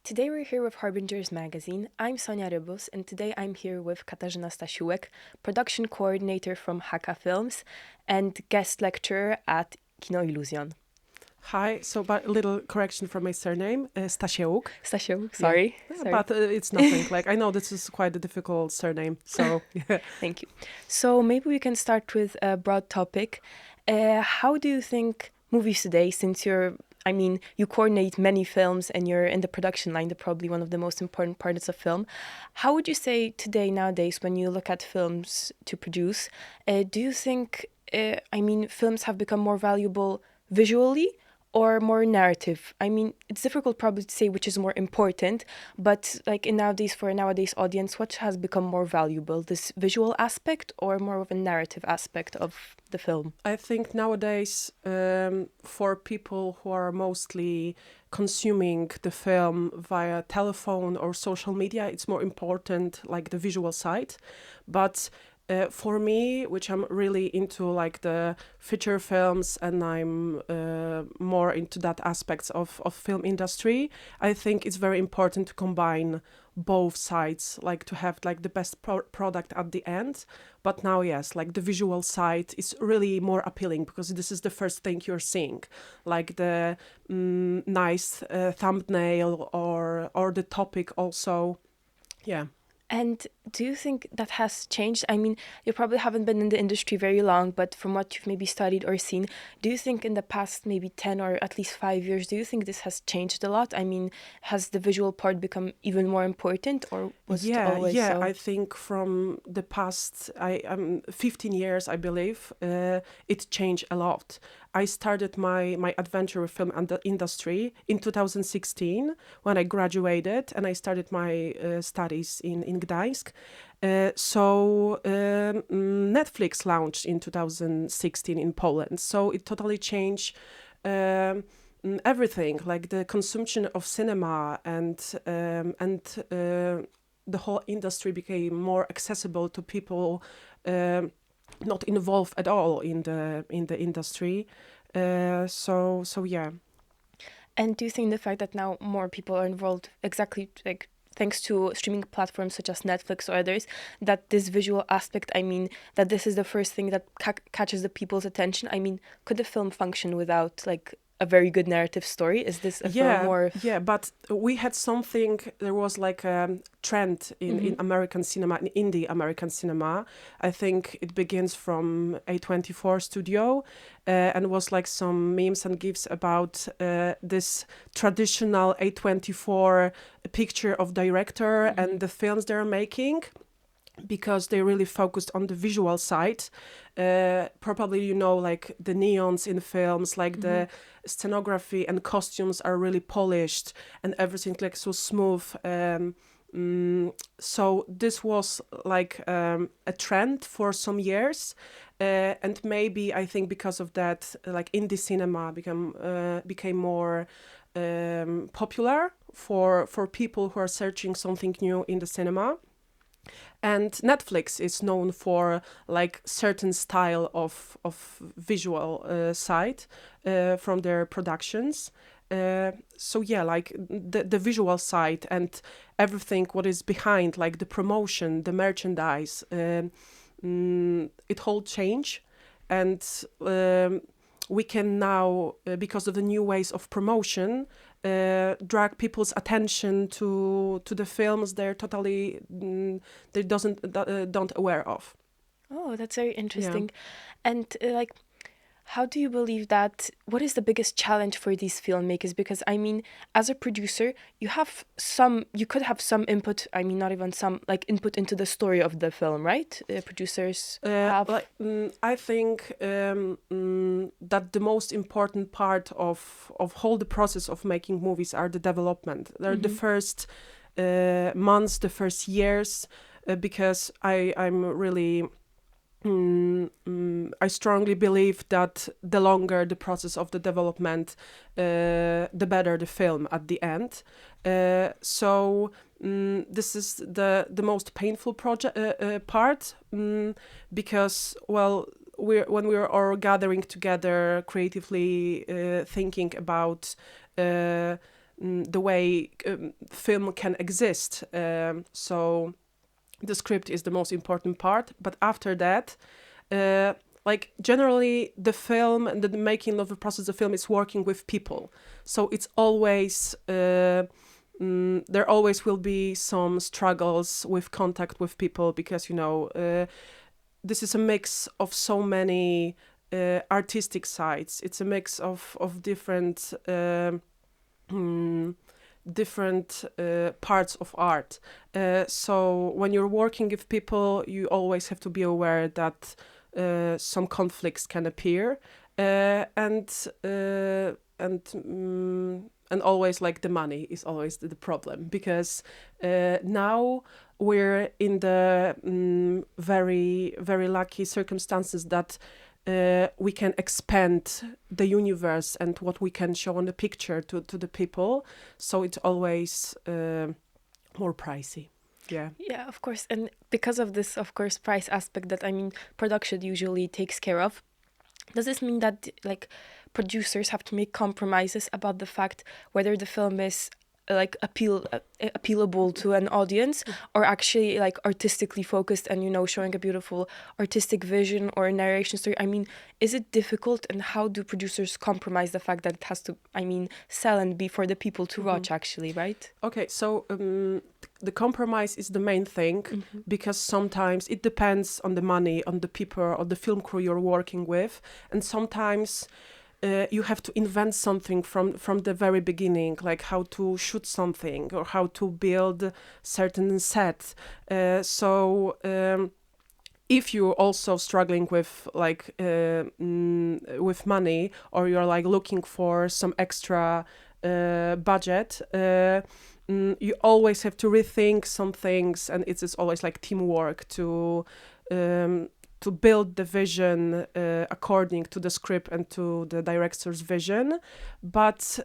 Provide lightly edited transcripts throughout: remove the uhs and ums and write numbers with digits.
Today we're here with Harbingers Magazine. I'm Sonia, and today I'm here with Katarzyna Stasiełuk, production coordinator from Haka Films and guest lecturer at Kino Illusion. Hi, so but a little correction from my surname, Stasiełuk. Stasiełuk, sorry. Yeah. Sorry. But it's nothing. Like, I know this is quite a difficult surname, so yeah. Thank you. So maybe we can start with a broad topic. How do you think movies today, since you coordinate many films and you're in the production line, probably one of the most important parts of film. How would you say today, nowadays, when you look at films to produce, do you think, films have become more valuable visually or more narrative? I mean, it's difficult probably to say which is more important, but like for a nowadays audience, what has become more valuable, this visual aspect or more of a narrative aspect of the film? I think nowadays, for people who are mostly consuming the film via telephone or social media, it's more important, like the visual side. But for me, which I'm really into like the feature films and I'm more into that aspects of film industry, I think it's very important to combine both sides, like to have like the best product at the end. But now, yes, like the visual side is really more appealing because this is the first thing you're seeing, like the nice thumbnail or the topic also. Yeah. And do you think that has changed? I mean, you probably haven't been in the industry very long, but from what you've maybe studied or seen, do you think in the past maybe 10 or at least 5 years, do you think this has changed a lot? I mean, has the visual part become even more important or was it always so? Yeah, I think from the past 15 years, I believe, it changed a lot. I started my adventure with film and the industry in 2016 when I graduated and I started my studies in Gdańsk. Netflix launched in 2016 in Poland. So it totally changed everything, like the consumption of cinema and the whole industry became more accessible to people not involved at all in the industry. So yeah. And do you think the fact that now more people are involved exactly like thanks to streaming platforms such as Netflix or others, that this visual aspect, I mean, that this is the first thing that catches the people's attention? I mean, could the film function without like a very good narrative story? Is this a film more? Yeah, but we had something, there was like a trend in American cinema, in indie American cinema. I think it begins from A24 studio and was like some memes and gifs about this traditional A24 picture of director and the films they're making, because they really focused on the visual side. Probably, you know, like the neons in films, like the scenography and costumes are really polished and everything like so smooth. So this was like a trend for some years. And maybe I think because of that, like indie cinema became more popular for people who are searching something new in the cinema. And Netflix is known for like certain style of visual side from their productions. So yeah, like the visual side and everything what is behind, like the promotion, the merchandise, it whole change. And we can now, because of the new ways of promotion, drag people's attention to the films they're totally don't aware of. Oh, that's very interesting. Yeah. And like, how do you believe that? What is the biggest challenge for these filmmakers? Because I mean, as a producer, you could have some input. I mean, not even some, like input into the story of the film, right? Producers have. I think that the most important part of whole the process of making movies are the development. They're the first months, the first years, because I'm really. I strongly believe that the longer the process of the development, the better the film at the end. So this is the most painful part, because, well, when we're all gathering together creatively, thinking about the way film can exist. So the script is the most important part, but after that, like generally the film and the making of the process of film is working with people. So it's always there always will be some struggles with contact with people, because this is a mix of so many artistic sides. It's a mix of different different parts of art. So when you're working with people, you always have to be aware that some conflicts can appear, and always, like, the money is always the problem, because now we're in the very, very lucky circumstances that we can expand the universe and what we can show on the picture to the people. So it's always more pricey. Yeah. Yeah, of course. And because of this, of course, price aspect that, I mean, production usually takes care of, does this mean that, like, producers have to make compromises about the fact whether the film is like appealable to an audience, or actually like artistically focused and showing a beautiful artistic vision or a narration story? I mean, is it difficult, and how do producers compromise the fact that it has to, I mean, sell and be for the people to watch, actually, right? Okay, so the compromise is the main thing, because sometimes it depends on the money, on the people, or the film crew you're working with, and sometimes you have to invent something from the very beginning, like how to shoot something or how to build certain set. So if you're also struggling with with money, or you're like looking for some extra budget, you always have to rethink some things, and it's always like teamwork to build the vision according to the script and to the director's vision. But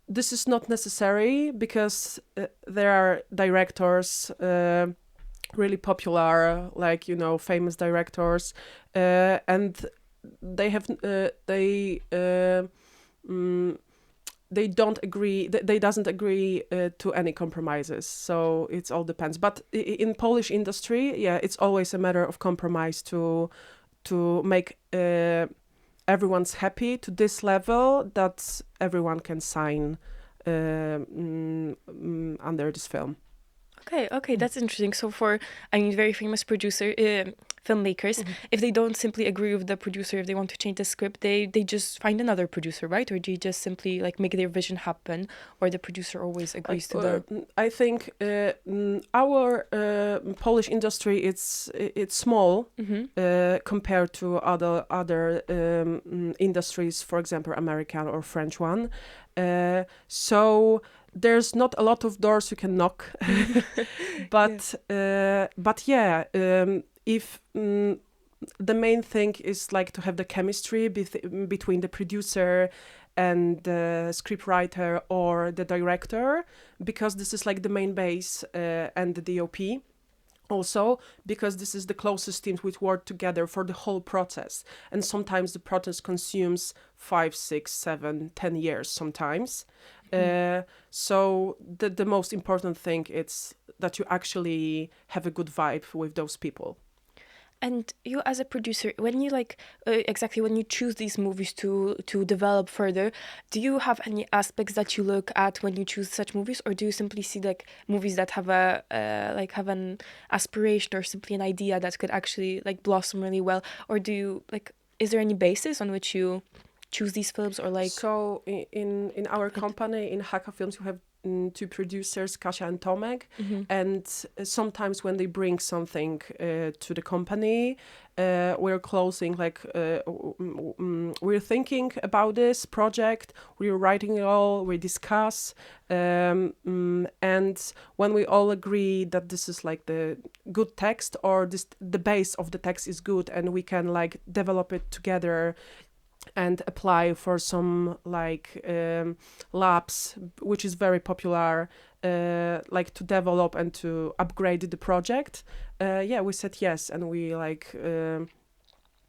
this is not necessary, because there are directors, really popular, like, famous directors, and they have they don't agree. They doesn't agree to any compromises. So it all depends. But in Polish industry, yeah, it's always a matter of compromise to make everyone's happy to this level that everyone can sign under this film. Okay, that's interesting. So for, I mean, very famous filmmakers, if they don't simply agree with the producer, if they want to change the script, they just find another producer, right? Or do you just simply like make their vision happen, or the producer always agrees to the... I think our Polish industry, it's small compared to other industries, for example, American or French one. So there's not a lot of doors you can knock, but yeah, if the main thing is like to have the chemistry between the producer and the scriptwriter or the director, because this is like the main base, and the DOP also, because this is the closest teams which work together for the whole process. And sometimes the process consumes 5, 6, 7, 10 years sometimes. So the most important thing is that you actually have a good vibe with those people. And you, as a producer, when you when you choose these movies to develop further, do you have any aspects that you look at when you choose such movies, or do you simply see like movies that have have an aspiration or simply an idea that could actually like blossom really well, or do you is there any basis on which you choose these films, or like? So in our company, in Haka Films, we have two producers, Kasia and Tomek, and sometimes when they bring something to the company, we're closing we're thinking about this project, we're writing it all, we discuss, and when we all agree that this is like the good text, or the base of the text is good, and we can like develop it together and apply for some labs, which is very popular, to develop and to upgrade the project. We said yes, and we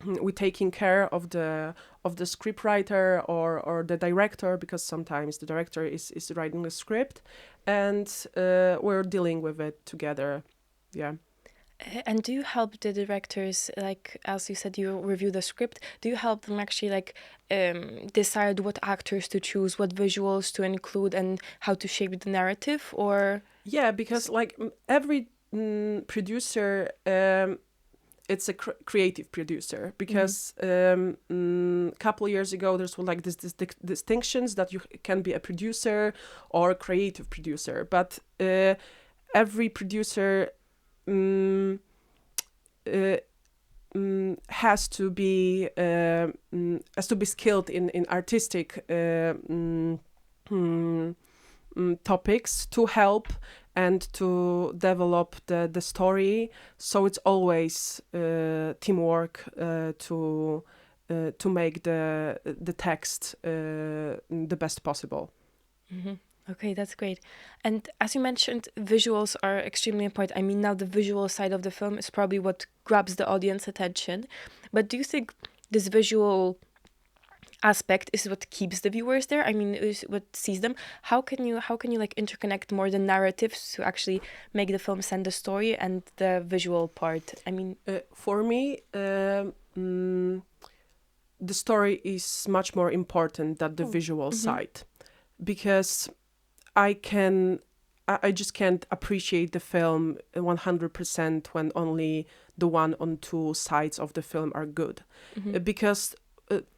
we taking care of the scriptwriter or the director, because sometimes the director is writing a script, and we're dealing with it together. Yeah. And do you help the directors, like as you said, you review the script? Do you help them actually like decide what actors to choose, what visuals to include, and how to shape the narrative? Or Yeah, because like every producer, it's a creative producer, because couple years ago there's like this distinctions that you can be a producer or a creative producer, but every producer has to be skilled in artistic topics to help and to develop the story. So it's always teamwork to make the text the best possible. Okay, that's great. And as you mentioned, visuals are extremely important. I mean, now the visual side of the film is probably what grabs the audience attention. But do you think this visual aspect is what keeps the viewers there? I mean, is what sees them. How can you like interconnect more the narratives to actually make the film send the story and the visual part? I mean, For me, the story is much more important than the visual side, because I just can't appreciate the film 100% when only the one on two sides of the film are good. Because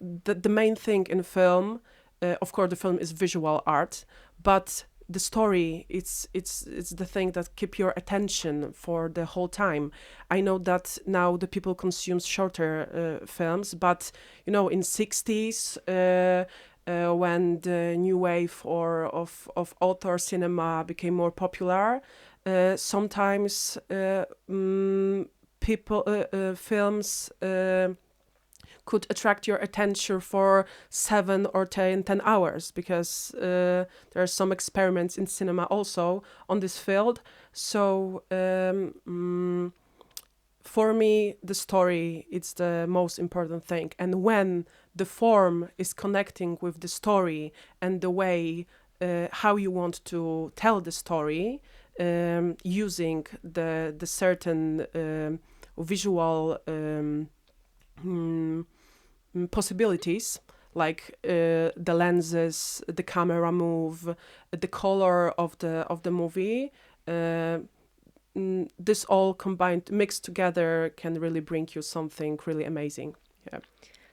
the main thing in film, of course, the film is visual art, but the story, it's the thing that keep your attention for the whole time. I know that now the people consume shorter films, but you know, in 60s, when the new wave of author cinema became more popular, sometimes films could attract your attention for 7 or 10 hours, because there are some experiments in cinema also on this field. So for me, the story is the most important thing. And when the form is connecting with the story and the way how you want to tell the story, using the certain visual possibilities, like the lenses, the camera move, the color of the movie. This all combined, mixed together, can really bring you something really amazing. Yeah.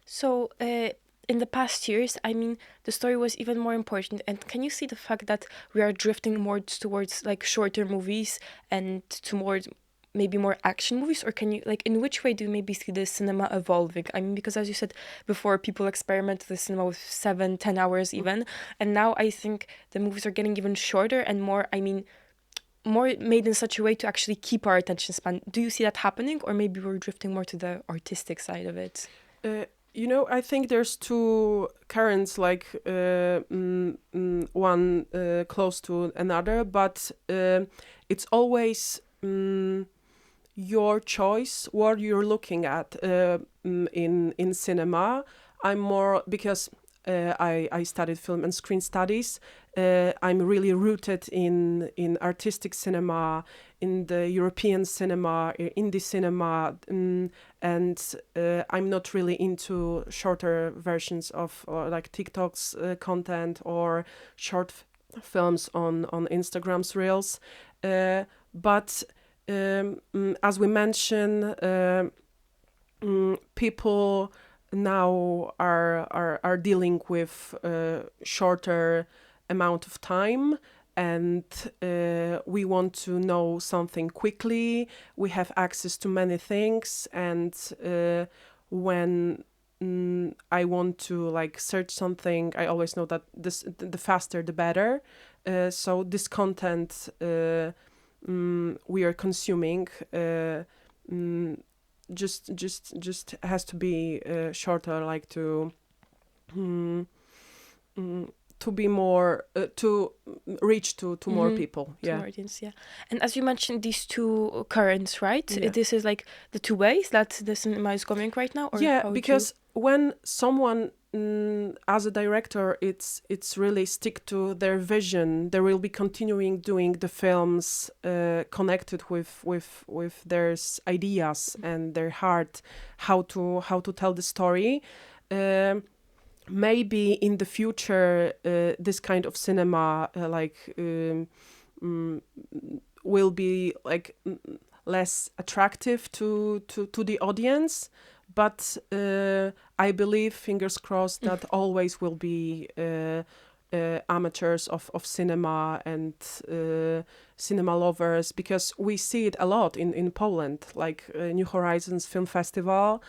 so in the past years, I mean, the story was even more important. And can you see the fact that we are drifting more towards like shorter movies and towards maybe more action movies? Or can you like, in which way do you maybe see the cinema evolving? I mean, because as you said before, people experiment with the cinema with 7, 10 hours even, and now I think the movies are getting even shorter and more, I mean, more made in such a way to actually keep our attention span. Do you see that happening, or maybe we're drifting more to the artistic side of it? You know, I think there's two currents, like one close to another, but it's always your choice what you're looking at in cinema. I'm more, because I studied film and screen studies. I'm really rooted in artistic cinema, in the European cinema, indie cinema, and I'm not really into shorter versions of like TikTok's content or short films on Instagram's reels. But as we mentioned, people now are dealing with shorter amount of time, and we want to know something quickly. We have access to many things, and when I want to like search something, I always know that the faster the better. So this content we are consuming just has to be shorter, like to be more to reach to more people. To more audience, yeah. And as you mentioned, these two currents, right? Yeah. This is like the two ways that the cinema is going right now. Or Yeah, because when someone as a director, it's really stick to their vision. They will be continuing doing the films connected with their ideas and their heart, how to tell the story. Maybe in the future, this kind of cinema will be like less attractive to the audience. But I believe, fingers crossed, that always will be amateurs of cinema and cinema lovers, because we see it a lot in Poland, like New Horizons Film Festival.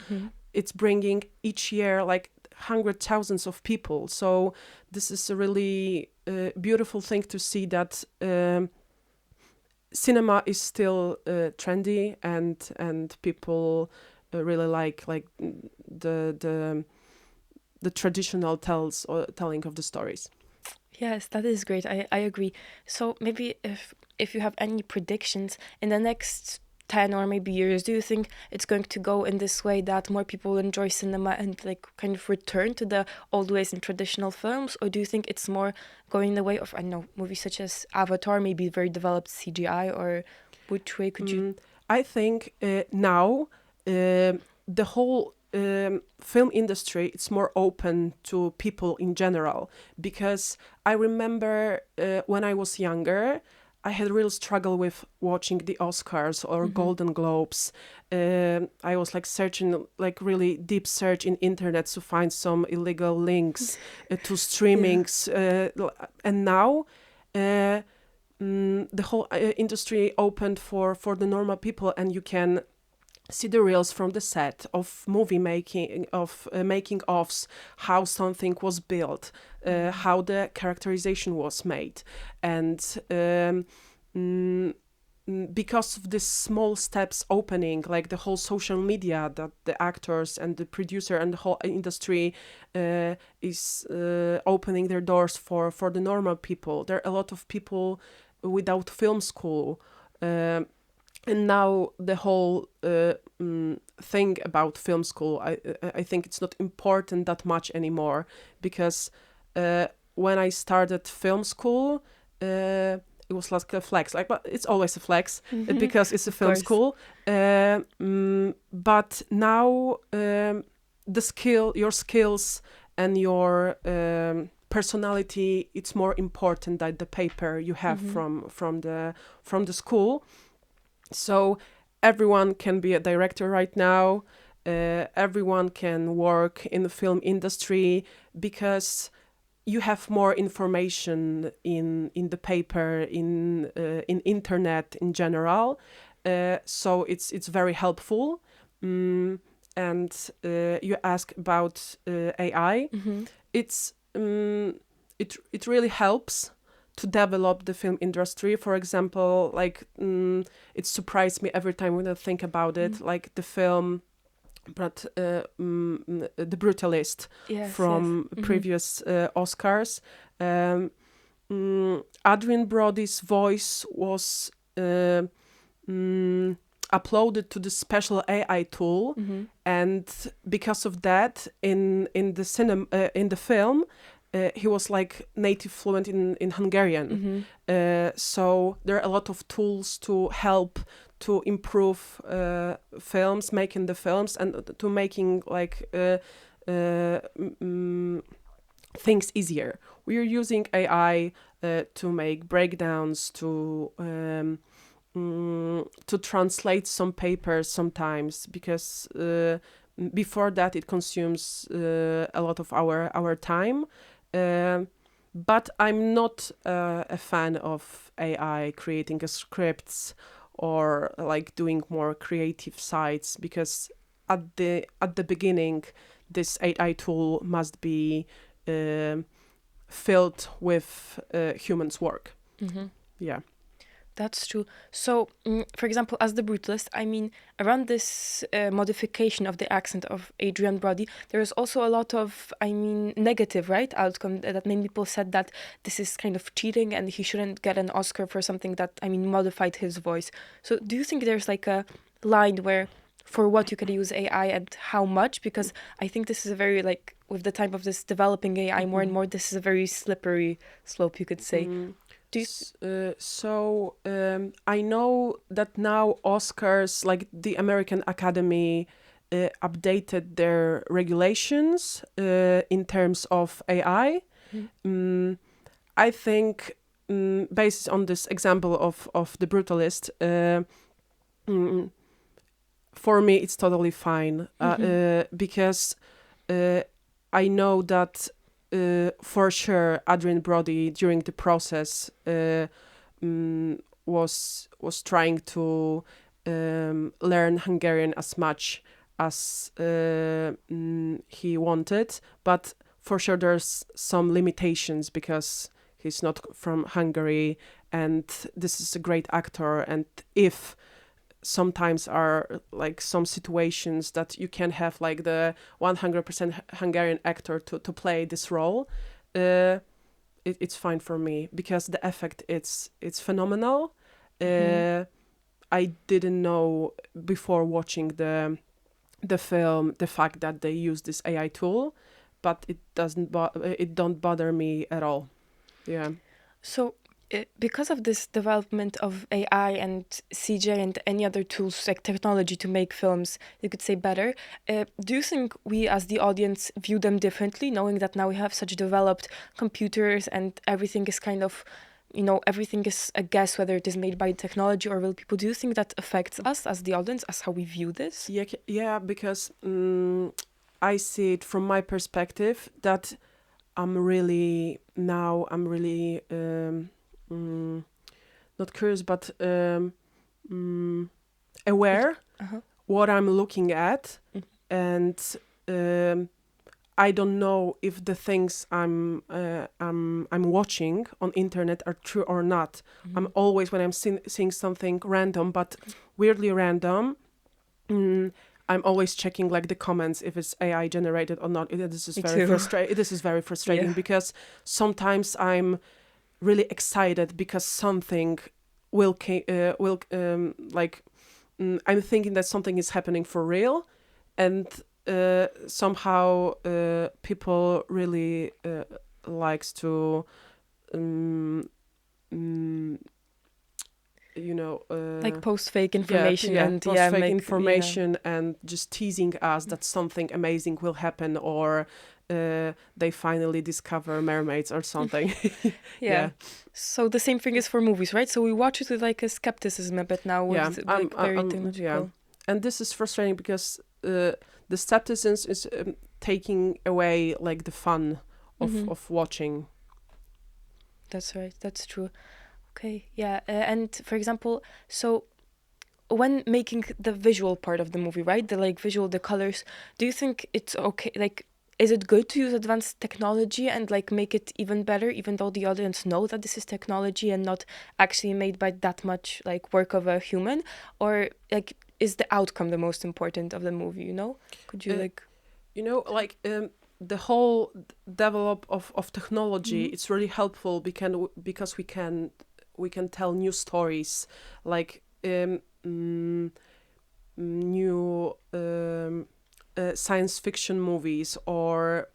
It's bringing each year like hundreds, thousands of people. So this is a really beautiful thing to see that cinema is still trendy and people really like the traditional telling of the stories. Yes, that is great. I agree. So maybe if you have any predictions in the next 10 or maybe years, do you think it's going to go in this way, that more people enjoy cinema and like kind of return to the old ways in traditional films? Or do you think it's more going the way of, I don't know, movies such as Avatar, maybe very developed CGI, or which way could you? I think now the whole film industry is more open to people in general, because I remember when I was younger, I had a real struggle with watching the Oscars or Golden Globes. I was like searching, like really deep search in internet to find some illegal links to streamings. And now the whole industry opened for the normal people, and you can see the reels from the set of movie making, of making ofs, how something was built, how the characterization was made. And because of these small steps opening, like the whole social media, that the actors and the producer and the whole industry is opening their doors for the normal people. There are a lot of people without film school. And now the whole thing about film school, I think it's not important that much anymore, because when I started film school, it was like a flex, but it's always a flex because it's a film school. But now your skills and your personality, it's more important than the paper you have from the school. So everyone can be a director right now. Everyone can work in the film industry, because you have more information in the paper, in internet in general. So it's very helpful. And you ask about AI. It's it really helps to develop the film industry. For example, like it surprised me every time when I think about it, like the film, but The Brutalist from previous Oscars. Adrien Brody's voice was uploaded to the special AI tool, and because of that, in the film, he was like native fluent in Hungarian. So there are a lot of tools to help to improve making the films, and to making like things easier. We are using AI to make breakdowns, to translate some papers sometimes, because before that it consumes a lot of our time. But I'm not a fan of AI creating scripts or like doing more creative sides, because at the beginning this AI tool must be filled with humans' work. Yeah. That's true. So, for example, as the brutalist, I mean, around this modification of the accent of Adrian Brody, there is also a lot of, I mean, negative, right, outcome that many people said that this is kind of cheating and he shouldn't get an Oscar for something that, I mean, modified his voice. So, do you think there's like a line where for what you can use AI and how much? Because I think this is a very, like, with the time of this developing AI more and more, this is a very slippery slope, you could say. I know that now Oscars, like the American Academy, updated their regulations in terms of AI. I think, based on this example of the brutalist, for me it's totally fine because I know that for sure Adrian Brody during the process was trying to learn Hungarian as much as he wanted, but for sure there's some limitations because he's not from Hungary and this is a great actor, and if sometimes are like some situations that you can have like the 100% Hungarian actor to play this role, it's fine for me because the effect it's phenomenal. I didn't know before watching the film the fact that they use this AI tool, but it don't bother me at all. Yeah. So because of this development of AI and CJ and any other tools like technology to make films, you could say better, do you think we as the audience view them differently, knowing that now we have such developed computers and everything is kind of, you know, everything is a guess whether it is made by technology or real people? Do you think that affects us as the audience, as how we view this? Yeah, because I see it from my perspective that I'm really not curious, but aware what I'm looking at, and I don't know if the things I'm watching on internet are true or not. I'm always, when I'm seeing something random, but weirdly random, I'm always checking like the comments if it's AI generated or not. This is very frustrating. This is very frustrating because sometimes I'm really excited because something I'm thinking that something is happening for real, and somehow people really likes to like post fake information and information and just teasing us that something amazing will happen, or they finally discover mermaids or something. Yeah. So the same thing is for movies, right? So we watch it with like a skepticism a bit now. With, very technological. Yeah. And this is frustrating because the skepticism is taking away like the fun of watching. That's right. That's true. Okay. Yeah. And for example, so when making the visual part of the movie, right? The like visual, the colors, do you think it's okay? Like, is it good to use advanced technology and like make it even better, even though the audience know that this is technology and not actually made by that much like work of a human? Or like, is the outcome the most important of the movie, you know? Could you the whole develop of technology, it's really helpful because we can tell new stories, like new science fiction movies or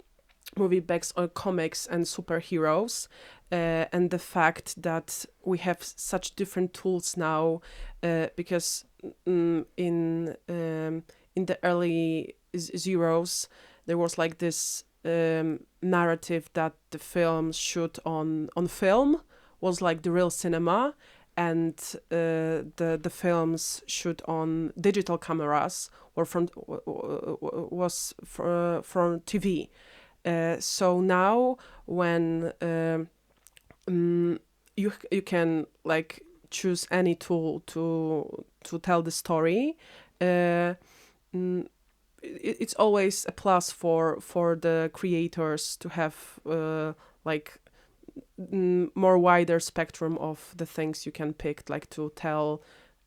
movie based on comics and superheroes, and the fact that we have such different tools now, because in the early zeros there was like this narrative that the film shoot on film was like the real cinema, and the films shoot on digital cameras or from TV. So now when you can like choose any tool to tell the story, it's always a plus for the creators to have like more wider spectrum of the things you can pick, like to tell.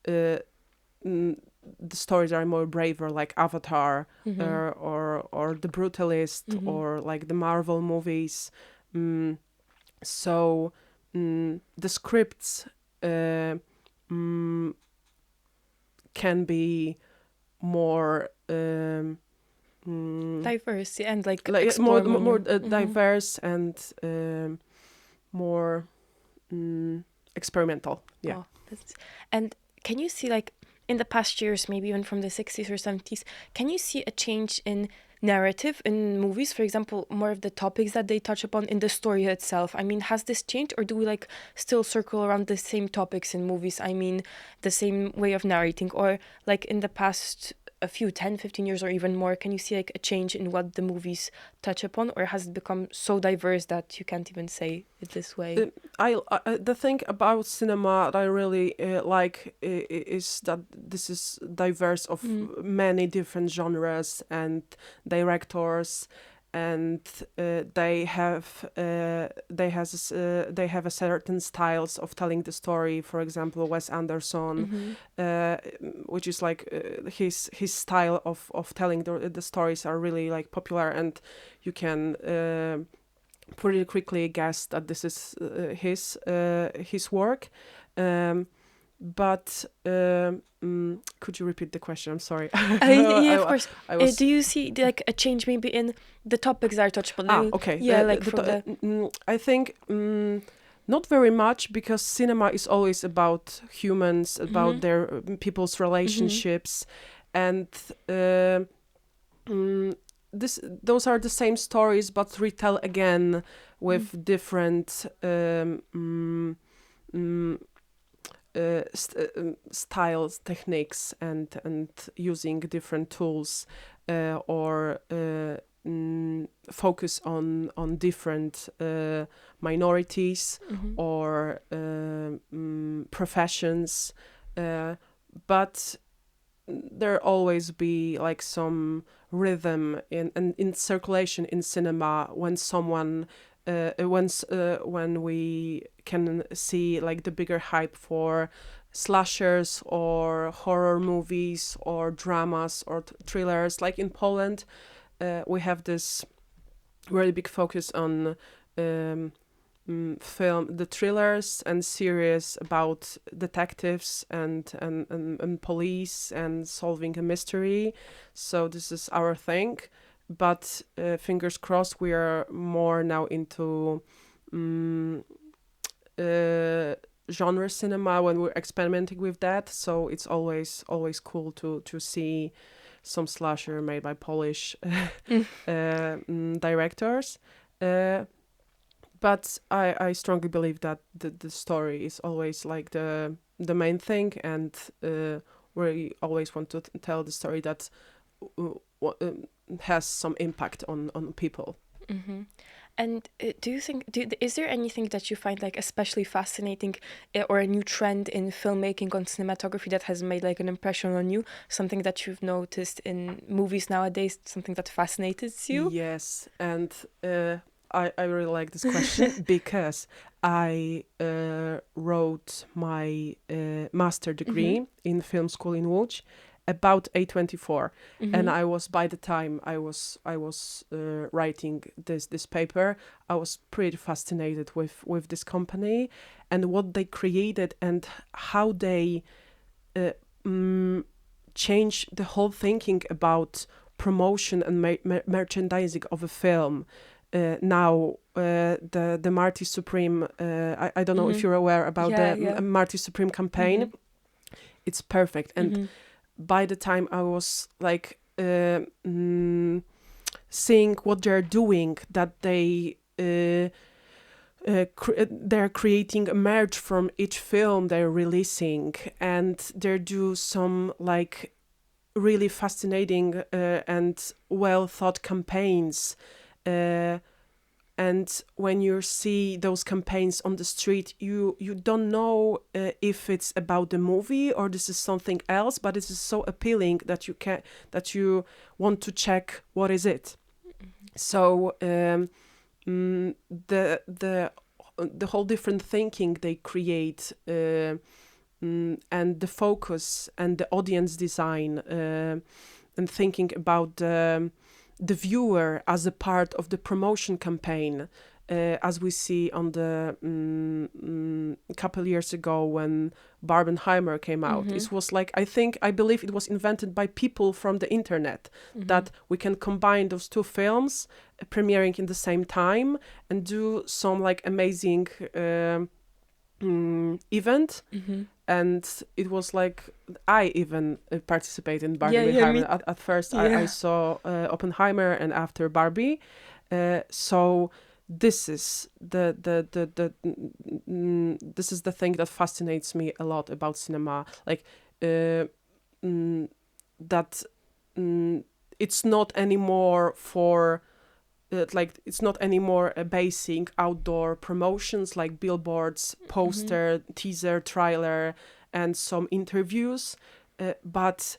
The stories are more braver, like Avatar, or The Brutalist, or like the Marvel movies. So the scripts can be more diverse, yeah, and like more diverse and more experimental. Yeah. Oh, and can you see, like, in the past years, maybe even from the 60s or 70s, can you see a change in narrative in movies? For example, more of the topics that they touch upon in the story itself. I mean, has this changed, or do we like still circle around the same topics in movies? I mean, the same way of narrating, or like in the past a few 10, 15 years or even more, can you see like a change in what the movies touch upon, or has it become so diverse that you can't even say it this way? The thing about cinema that I really like is that this is diverse of many different genres and directors, and they have a certain styles of telling the story. For example, Wes Anderson, which is like his style of telling the stories are really like popular, and you can pretty quickly guess that this is his work. But could you repeat the question? I'm sorry. Yeah, of course. Do you see like a change maybe in the topics that are touched upon? Okay. Yeah, like I think not very much, because cinema is always about humans, about their people's relationships, and those are the same stories but retell again with different styles, techniques, and using different tools, or focus on different minorities or professions, but there always be like some rhythm in circulation in cinema when someone when we can see like the bigger hype for slashers or horror movies or dramas or thrillers. Like in Poland, we have this really big focus on film, the thrillers and series about detectives and police and solving a mystery. So this is our thing. But fingers crossed, we are more now into genre cinema when we're experimenting with that. So it's always cool to see some slasher made by Polish directors. But I strongly believe that the story is always like the main thing, and we always want to tell the story that has some impact on people. And do you think, is there anything that you find like especially fascinating, or a new trend in filmmaking on cinematography that has made like an impression on you? Something that you've noticed in movies nowadays, something that fascinates you? Yes, and I really like this question because I wrote my master degree in film school in Łódź about A24, and I was, by the time I was writing this paper, I was pretty fascinated with this company and what they created and how they changed the whole thinking about promotion and merchandising of a film. Now the Marty Supreme, I don't know if you're aware about the Marty Supreme campaign. It's perfect, and by the time I was like seeing what they're doing, that they're creating a merch from each film they're releasing, and they do some like really fascinating and well thought campaigns. And when you see those campaigns on the street, you don't know if it's about the movie or this is something else, but it is so appealing that you want to check what is it. So the the whole different thinking they create, and the focus and the audience design, and thinking about the viewer as a part of the promotion campaign, as we see on the couple years ago when Barbenheimer came out. It was like, I believe it was invented by people from the internet, that we can combine those two films premiering in the same time and do some like amazing event. And it was like, I even participated in Barbenheimer. At first I saw Oppenheimer and after Barbie. So this is this is the thing that fascinates me a lot about cinema, like that it's not anymore for it's not anymore basing outdoor promotions like billboards, poster, teaser, trailer, and some interviews, but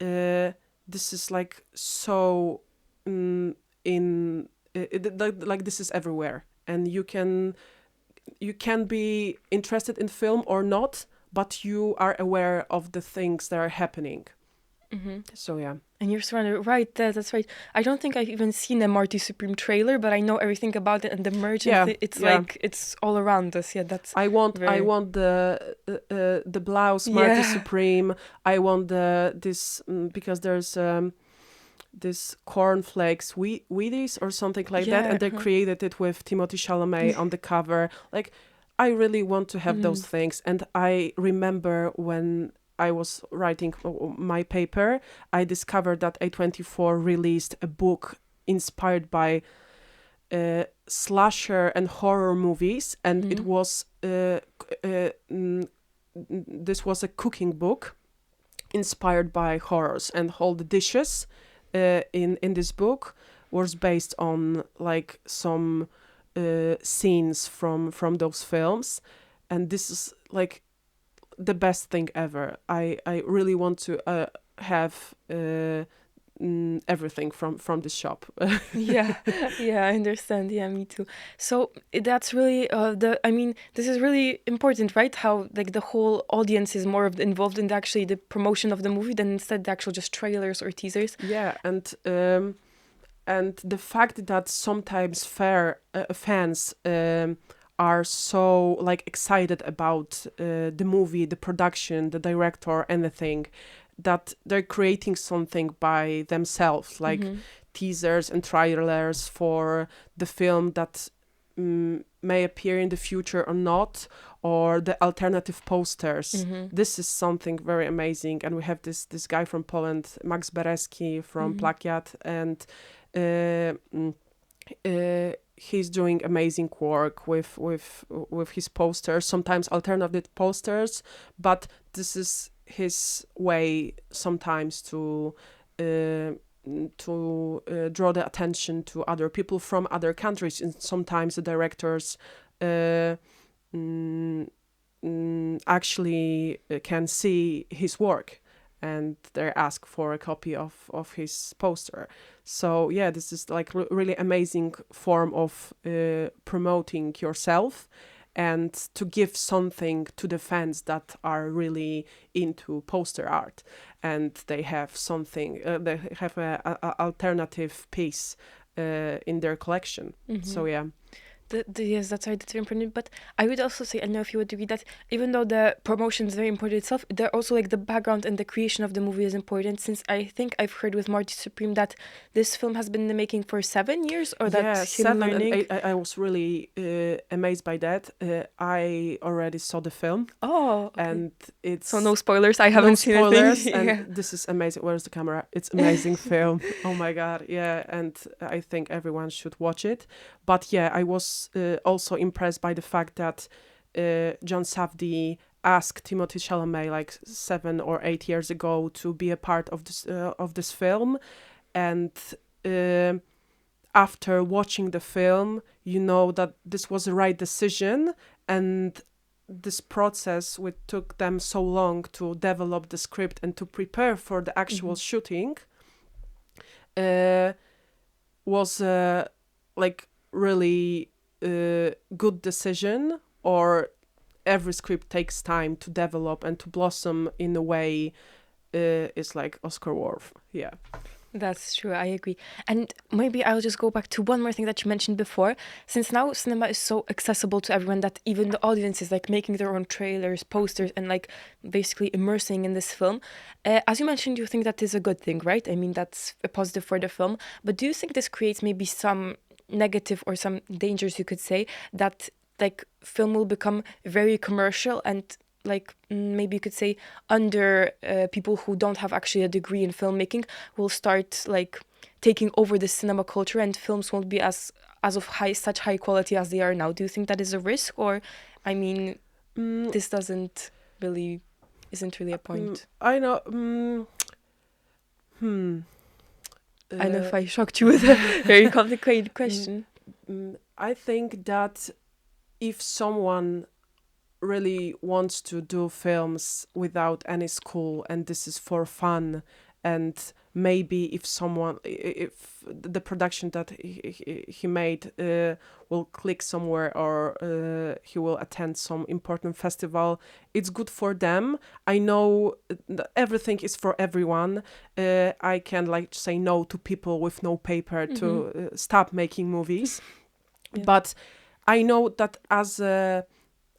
this is like so like this is everywhere, and you can be interested in film or not, but you are aware of the things that are happening. So yeah. And you're surrounded, right? That's right. I don't think I've even seen a Marty Supreme trailer, but I know everything about it and the merch. And it's like it's all around us. Yeah, that's. I want the blouse Marty Supreme. I want this because there's this cornflakes Wheaties or something like that, and they created it with Timothée Chalamet on the cover. Like, I really want to have those things. And I remember when I was writing my paper, I discovered that A24 released a book inspired by slasher and horror movies, and it was this was a cooking book inspired by horrors, and all the dishes in this book was based on like some scenes from those films, and this is like the best thing ever. I really want to have everything from this shop. yeah, I understand. Yeah, me too. So that's really this is really important, right? How like the whole audience is more involved in actually the promotion of the movie than instead the actual just trailers or teasers. Yeah, and the fact that sometimes fans are so like excited about the movie, the production, the director, anything, that they're creating something by themselves, like teasers and trailers for the film that may appear in the future or not, or the alternative posters. This is something very amazing, and we have this guy from Poland, Max Bereski from Plakiat, and he's doing amazing work with his posters, sometimes alternative posters, but this is his way sometimes to draw the attention to other people from other countries, and sometimes the directors actually can see his work and they ask for a copy of his poster. So yeah, this is like really amazing form of promoting yourself and to give something to the fans that are really into poster art, and they have something, they have a alternative piece in their collection. So yeah. Yes, that's right. That's very important. But I would also say, I don't know if you would agree, that even though the promotion is very important itself, there also like the background and the creation of the movie is important. Since I think I've heard with Marty Supreme that this film has been in the making for 7 years, or that's him 7 learning. and 8. I was really amazed by that. I already saw the film. Oh, okay. And it's so no spoilers. I haven't seen spoilers, anything. and this is amazing. Where's the camera? It's amazing film. Oh my god, yeah, and I think everyone should watch it. But yeah, I was also impressed by the fact that John Safdie asked Timothée Chalamet like 7 or 8 years ago to be a part of this film, and after watching the film, you know that this was the right decision, and this process which took them so long to develop the script and to prepare for the actual shooting was like really good decision, or every script takes time to develop and to blossom in a way is like Oscar worth. Yeah. That's true, I agree. And maybe I'll just go back to one more thing that you mentioned before. Since now cinema is so accessible to everyone that even the audience is like making their own trailers, posters, and like basically immersing in this film. As you mentioned, you think that is a good thing, right? I mean, that's a positive for the film. But do you think this creates maybe some negative or some dangers, you could say, that like film will become very commercial and like maybe you could say under people who don't have actually a degree in filmmaking will start like taking over the cinema culture, and films won't be as of such high quality as they are now? Do you think that is a risk, or I mean, this isn't really a point? I know. I know if I shocked you with a very complicated question. I think that if someone really wants to do films without any school and this is for fun, and maybe if the production that he made will click somewhere, or he will attend some important festival, it's good for them. I know everything is for everyone. I can like say no to people with no paper to stop making movies. Yeah. But I know that as a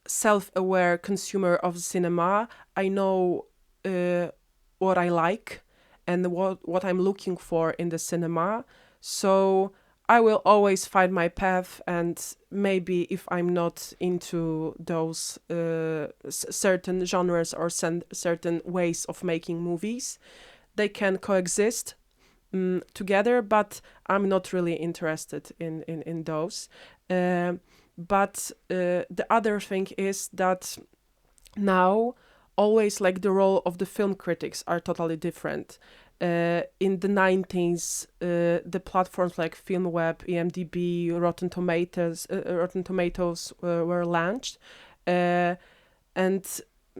self-aware consumer of cinema, I know what I like and what I'm looking for in the cinema. So I will always find my path, and maybe if I'm not into those certain genres or certain ways of making movies, they can coexist together, but I'm not really interested in those. But the other thing is that now always like the role of the film critics are totally different. In the 90s, the platforms like FilmWeb, IMDb, Rotten Tomatoes were launched, and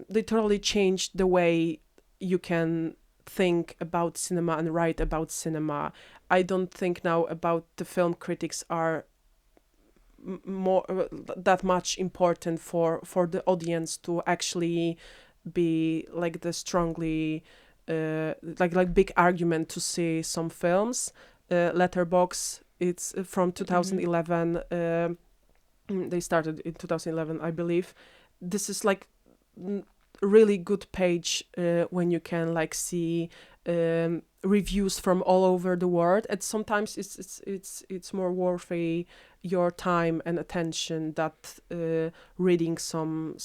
they totally changed the way you can think about cinema and write about cinema. I don't think now about the film critics are more that much important for the audience to actually be like the strongly like big argument to see some films. Letterbox, it's from 2011. They started in 2011, I believe. This is like really good page when you can like see reviews from all over the world, and sometimes it's more worthy your time and attention that reading some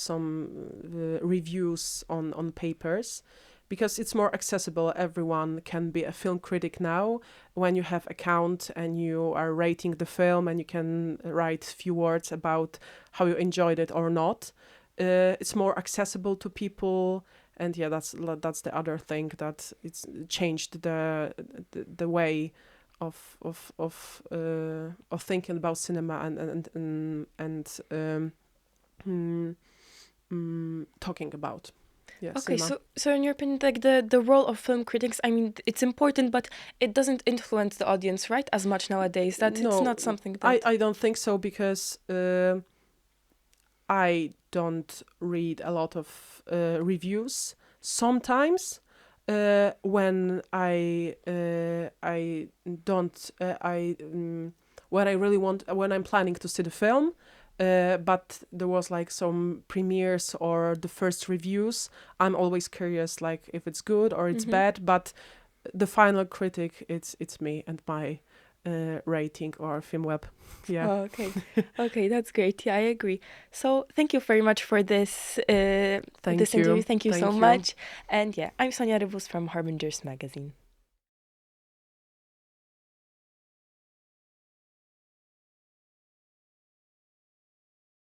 reviews on papers, because it's more accessible. Everyone can be a film critic now when you have account and you are rating the film and you can write few words about how you enjoyed it or not. It's more accessible to people. And yeah, that's the other thing, that it's changed the way of thinking about cinema and talking about Okay, cinema. so in your opinion, like the role of film critics, I mean, it's important, but it doesn't influence the audience, right, as much nowadays. That No, it's not something that I don't think so, because I don't read a lot of reviews. Sometimes when when I'm planning to see the film, but there was like some premieres or the first reviews, I'm always curious like if it's good or it's bad. But the final critic, it's me and my rating or FilmWeb. Yeah. Oh, okay. Okay, that's great. Yeah, I agree. So thank you very much for this Thank this you. interview. Thank you Thank so you. much. And yeah, I'm Sonia from Harbingers Magazine.